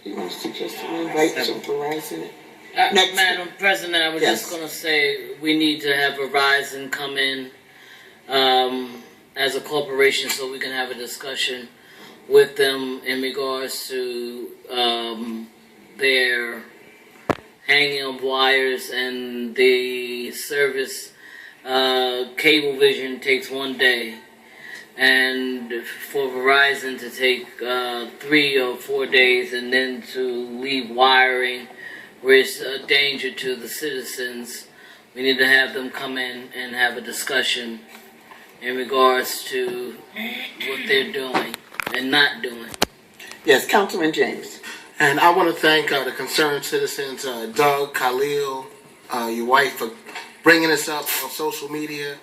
You want to suggest an invite to Verizon? Madam President, I was just going to say we need to have Verizon come in as a corporation so we can have a discussion with them in regards to their hanging of wires and the service. Cablevision takes 1 day, and for Verizon to take 3 or 4 days, and then to leave wiring where it's a danger to the citizens. We need to have them come in and have a discussion in regards to what they're doing and not doing. Yes, Councilman James. And I want to thank the concerned citizens, Doug, Khalil, your wife, for bringing this up on social media.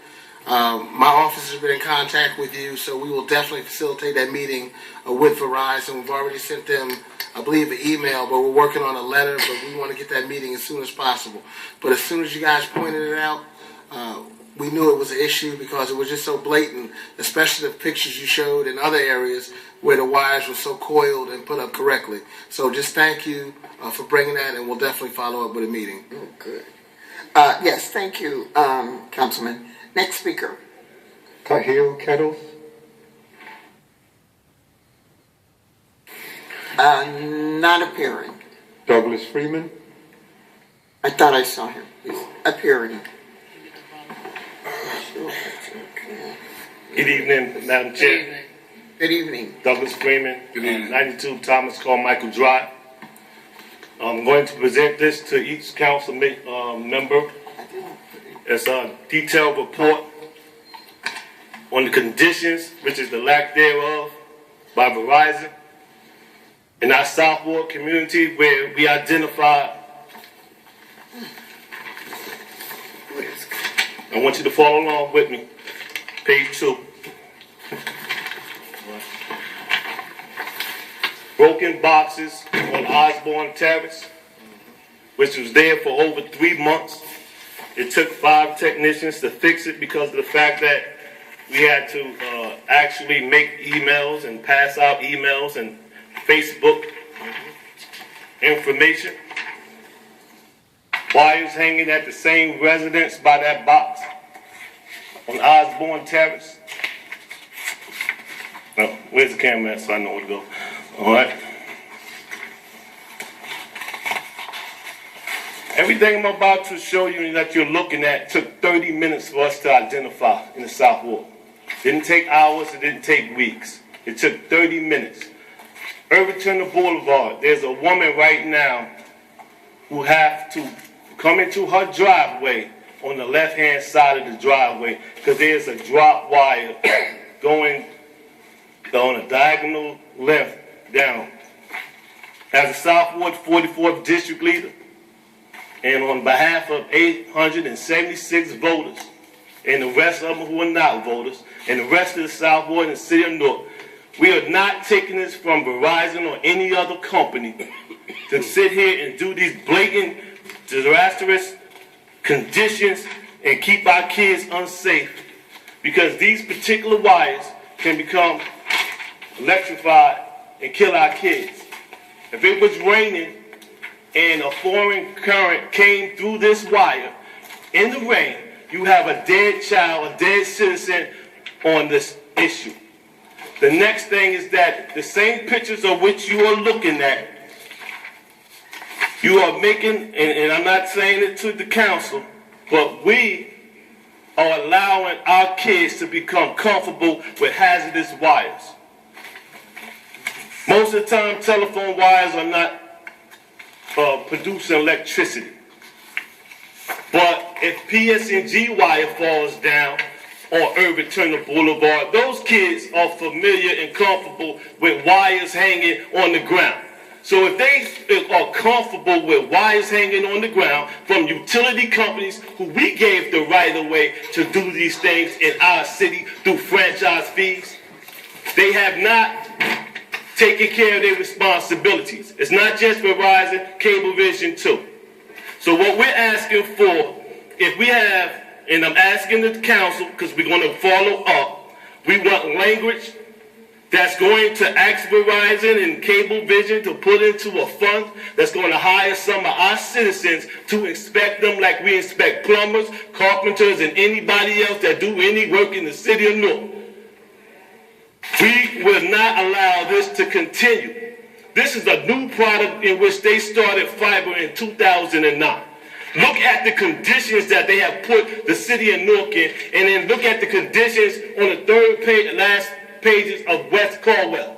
My office has been in contact with you, so we will definitely facilitate that meeting with Verizon. We've already sent them, I believe, an email, but we're working on a letter, but we want to get that meeting as soon as possible. But as soon as you guys pointed it out, we knew it was an issue because it was just so blatant, especially the pictures you showed in other areas where the wires were so coiled and put up correctly. So just thank you for bringing that, and we'll definitely follow up with a meeting. Oh, good. Yes, thank you, Councilman. Next speaker. Cahill Kettles. Not appearing. Douglas Freeman. I thought I saw him. He's appearing. Good evening, Madam Chair. Good evening. Douglas Freeman, 92 Thomas Carmichael Drive. I'm going to present this to each council member. It's a detailed report on the conditions, which is the lack thereof, by Verizon in our Southward community, where we identified. I want you to follow along with me. Page 2. Broken boxes on Osborne Terrace, which was there for over 3 months. It took 5 technicians to fix it because of the fact that we had to actually make emails and pass out emails and Facebook information. Wires hanging at the same residence by that box on Osborne Terrace. Oh, where's the camera at so I know where to go? All right. Everything I'm about to show you that you're looking at took 30 minutes for us to identify in the Southward. Didn't take hours, it didn't take weeks. It took 30 minutes. Irvington Boulevard, there's a woman right now who have to come into her driveway on the left-hand side of the driveway because there's a drop wire going on a diagonal length down. As a Southward 44th District Leader, and on behalf of 876 voters, and the rest of them who are not voters, and the rest of the Southward and the city of Newark, we are not taking this from Verizon or any other company to sit here and do these blatant, disastrous conditions and keep our kids unsafe, because these particular wires can become electrified and kill our kids. If it was raining and a foreign current came through this wire in the rain, you have a dead child, a dead citizen on this issue. The next thing is that the same pictures of which you are looking at, you are making, and I'm not saying it to the council, but we are allowing our kids to become comfortable with hazardous wires. Most of the time, telephone wires are not producing electricity. But if PS&G wire falls down on Irvington Boulevard, those kids are familiar and comfortable with wires hanging on the ground. So if they are comfortable with wires hanging on the ground from utility companies who we gave the right of way to do these things in our city through franchise fees, they have not taking care of their responsibilities. It's not just Verizon, Cablevision too. So what we're asking for, if we have, and I'm asking the council because we're going to follow up, we want language that's going to ask Verizon and Cablevision to put into a fund that's going to hire some of our citizens to inspect them like we inspect plumbers, carpenters, and anybody else that do any work in the city of Newark. We will not allow this to continue. This is a new product in which they started fiber in 2009. Look at the conditions that they have put the city of Newark in, and then look at the conditions on the third page, last pages of West Caldwell.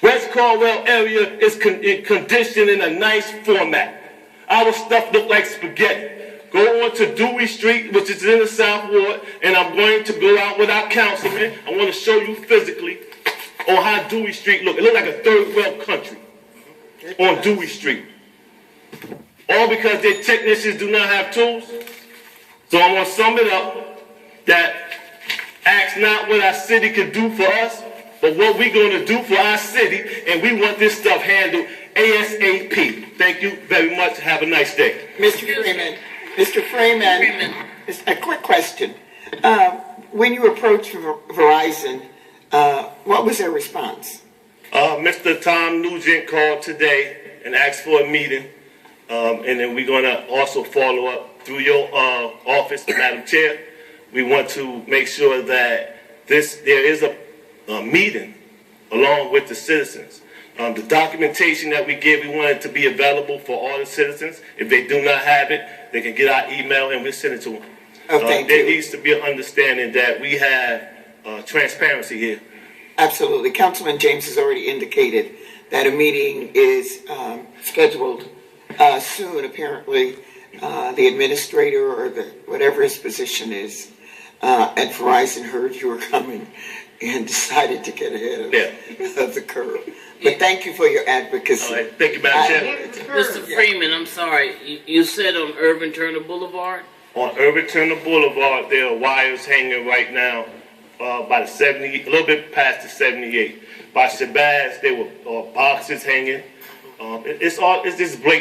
West Caldwell area is conditioned in a nice format. Our stuff look like spaghetti. Go on to Dewey Street, which is in the Southward, and I'm going to go out with our councilman. I want to show you physically on how Dewey Street look. It look like a third world country on Dewey Street. All because their technicians do not have tools. So I want to sum it up that ask not what our city can do for us, but what we're going to do for our city, and we want this stuff handled ASAP. Thank you very much. Have a nice day. Mr. Freeman, a quick question. When you approached Verizon, what was their response? Mr. Tom Nugent called today and asked for a meeting, and then we're going to also follow up through your office, Madam Chair. We want to make sure that there is a meeting along with the citizens. The documentation that we give, we want it to be available for all the citizens. If they do not have it, they can get our email and we'll send it to them. There needs to be an understanding that we have transparency here. Absolutely. Councilman James has already indicated that a meeting is scheduled soon. Apparently, the administrator or whatever his position is at Verizon heard you were coming and decided to get ahead of the curve. But thank you for your advocacy. All right. Thank you, Madam Chair. Mr. Freeman, I'm sorry. You said on Irvin Turner Boulevard? On Irvin Turner Boulevard, there are wires hanging right now by the 70, a little bit past the 78. By Shabazz, there were boxes hanging. It's just blatant.